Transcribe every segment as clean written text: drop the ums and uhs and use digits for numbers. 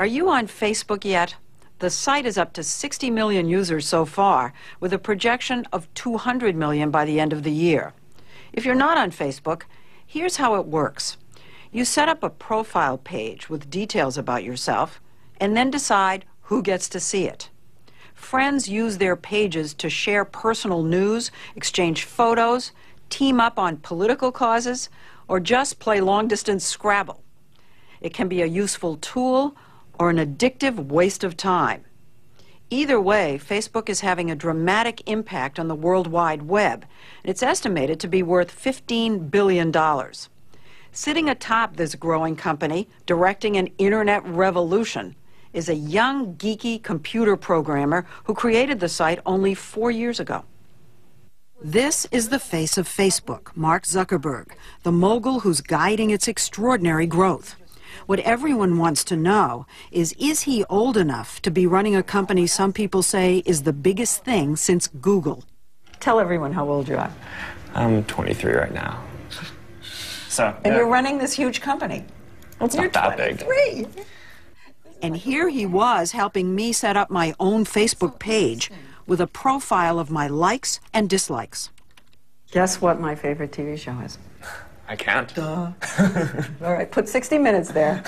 Are you on Facebook yet? The site is up to 60 million users so far, with a projection of 200 million by the end of the year. If you're not on Facebook, here's how it works. You set up a profile page with details about yourself, and then decide who gets to see it. Friends use their pages to share personal news, exchange photos, team up on political causes, or just play long-distance Scrabble. It can be a useful tool or an addictive waste of time. Either way, Facebook is having a dramatic impact on the World Wide Web, and it's estimated to be worth $15 billion. Sitting atop this growing company, directing an internet revolution, is a young, geeky computer programmer who created the site only 4 years ago. This is the face of Facebook, Mark Zuckerberg, the mogul who's guiding its extraordinary growth. What everyone wants to know is he old enough to be running a company some people say is the biggest thing since Google? Tell everyone how old you are. I'm 23 right now. And you're running this huge company. It's not that big. 23. And here he was helping me set up my own Facebook page with a profile of my likes and dislikes. Guess what my favorite TV show is? I can't. Duh. All right, put 60 Minutes there.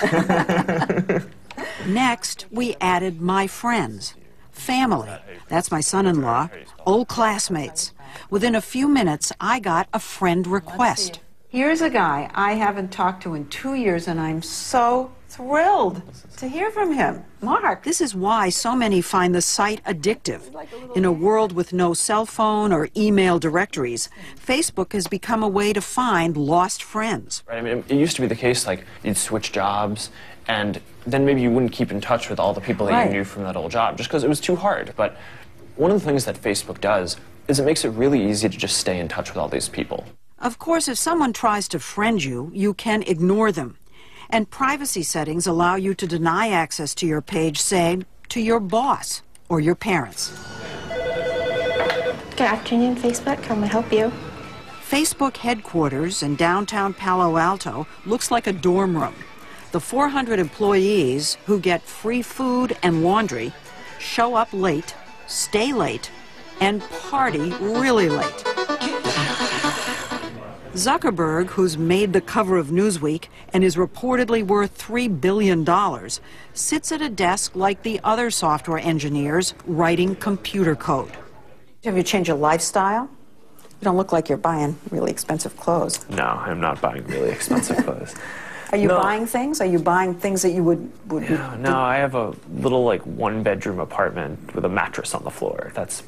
Next, we added my friends, family. That's my son-in-law, old classmates. Within a few minutes, I got a friend request. Here's a guy I haven't talked to in 2 years, and I'm so thrilled to hear from him. Mark. This is why so many find the site addictive. In a world with no cell phone or email directories, Facebook has become a way to find lost friends. Right, I mean, it used to be the case, like, you'd switch jobs, and then maybe you wouldn't keep in touch with all the people that you knew from that old job, just because it was too hard. But one of the things that Facebook does is it makes it really easy to just stay in touch with all these people. Of course, if someone tries to friend you, you can ignore them. And privacy settings allow you to deny access to your page, say, to your boss or your parents. Good afternoon, Facebook. How may I help you? Facebook headquarters in downtown Palo Alto looks like a dorm room. The 400 employees who get free food and laundry show up late, stay late, and party really late. Zuckerberg, who's made the cover of Newsweek and is reportedly worth $3 billion, sits at a desk like the other software engineers writing computer code. Have you changed your lifestyle? You don't look like you're buying really expensive clothes. No, I'm not buying really expensive clothes. Are you buying things? Are you buying things that you would No, I have a little, like, one-bedroom apartment with a mattress on the floor. That's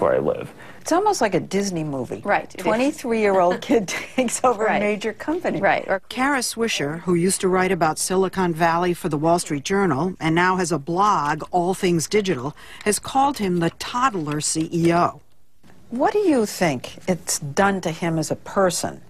where I live. It's almost like a Disney movie. Right. 23-year-old kid takes over a major company. Right. Or Kara Swisher, who used to write about Silicon Valley for the Wall Street Journal and now has a blog, All Things Digital, has called him the toddler CEO. What do you think it's done to him as a person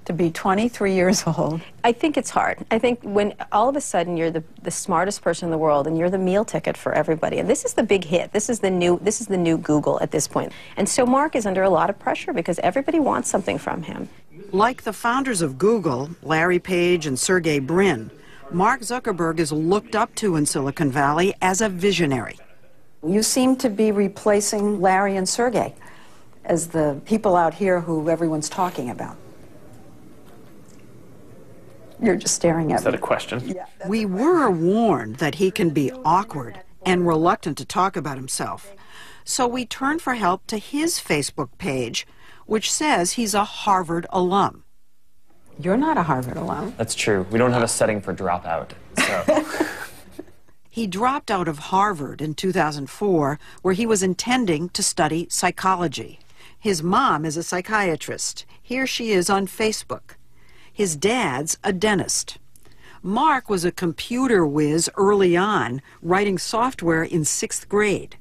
to be 23 years old? I think it's hard. I think when all of a sudden you're the smartest person in the world and you're the meal ticket for everybody, and this is the big hit. This is the new Google at this point. And so Mark is under a lot of pressure because everybody wants something from him. Like the founders of Google, Larry Page and Sergey Brin, Mark Zuckerberg is looked up to in Silicon Valley as a visionary. You seem to be replacing Larry and Sergey as the people out here who everyone's talking about. You're just staring at me. Is that a question? Yeah. We were warned that he can be awkward and reluctant to talk about himself. So we turned for help to his Facebook page, which says he's a Harvard alum. You're not a Harvard alum. That's true. We don't have a setting for dropout, so... He dropped out of Harvard in 2004, where he was intending to study psychology. His mom is a psychiatrist. Here she is on Facebook. His dad's a dentist. Mark was a computer whiz early on, writing software in 6th grade.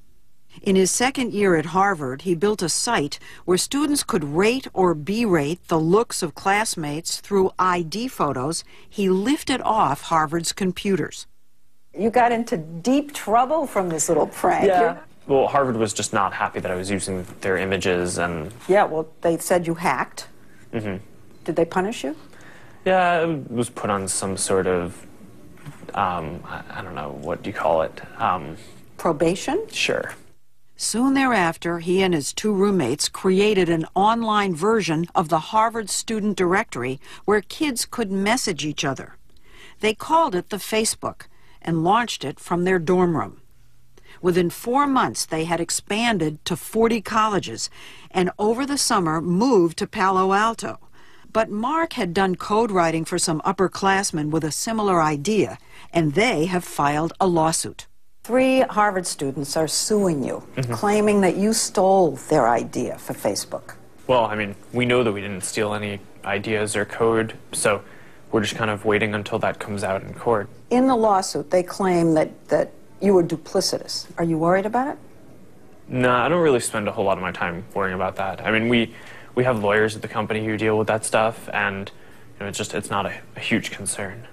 In his second year at Harvard, he built a site where students could rate or berate the looks of classmates through ID photos he lifted off Harvard's computers. You got into deep trouble from this little prank. Yeah. Well, Harvard was just not happy that I was using their images and... Yeah, well, they said you hacked. Mm-hmm. Did they punish you? Yeah, it was put on some sort of I don't know, what do you call it? Probation? Sure. Soon thereafter, he and his two roommates created an online version of the Harvard Student Directory where kids could message each other. They called it the Facebook and launched it from their dorm room. Within 4 months, they had expanded to 40 colleges and over the summer moved to Palo Alto. But Mark had done code writing for some upperclassmen with a similar idea, and they have filed a lawsuit. 3 Harvard students are suing you, claiming that you stole their idea for Facebook. Well, I mean, we know that we didn't steal any ideas or code, so we're just kind of waiting until that comes out in court. In the lawsuit, they claim that you were duplicitous. Are you worried about it? No, I don't really spend a whole lot of my time worrying about that. I mean, we have lawyers at the company who deal with that stuff, and it's not a huge concern.